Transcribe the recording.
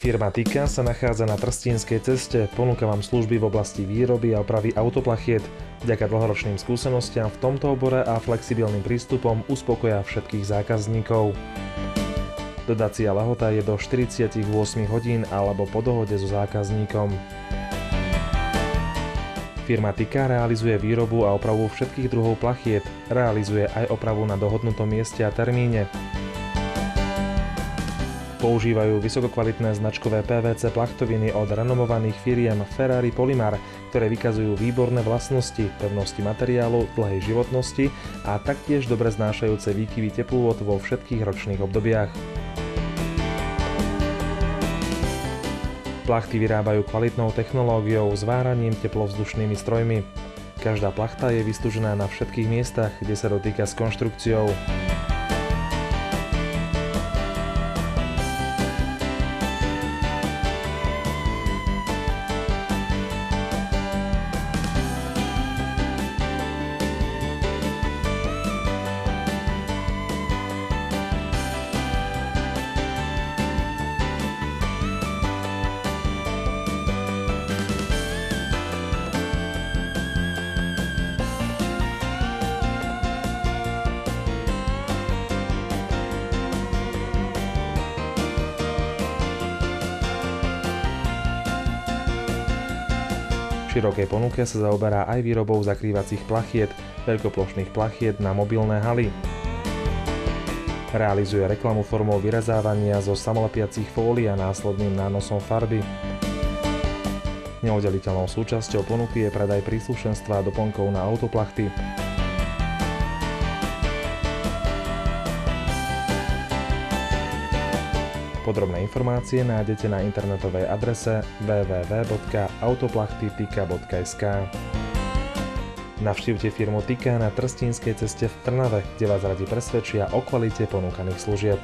Firma Tika sa nachádza na Trstínskej ceste, ponúka vám služby v oblasti výroby a opravy autoplachiet. Vďaka dlhoročným skúsenostiam v tomto obore a flexibilným prístupom uspokoja všetkých zákazníkov. Dodacia lehota je do 48 hodín alebo po dohode so zákazníkom. Firma Tika realizuje výrobu a opravu všetkých druhov plachiet, realizuje aj opravu na dohodnutom mieste a termíne. Používajú vysokokvalitné značkové PVC plachtoviny od renomovaných firiem Ferrari Polymar, ktoré vykazujú výborné vlastnosti, pevnosti materiálu, dlhej životnosti a taktiež dobre znášajúce výkyvy teplôt vo všetkých ročných obdobiach. Plachty vyrábajú kvalitnou technológiou s váraním teplovzdušnými strojmi. Každá plachta je vystúžená na všetkých miestach, kde sa dotýka s konštrukciou. V širokej ponuke sa zaoberá aj výrobou zakrývacích plachiet, veľkoplošných plachiet na mobilné haly. Realizuje reklamu formou vyrezávania zo samolepiacich fólií a následným nánosom farby. Neoddeliteľnou súčasťou ponuky je predaj príslušenstva a doplnkov na autoplachty. Podrobné informácie nájdete na internetovej adrese www.autoplachtytika.sk. Navštívte firmu Tika na Trstínskej ceste v Trnave, kde vás radi presvedčia o kvalite ponúkaných služieb.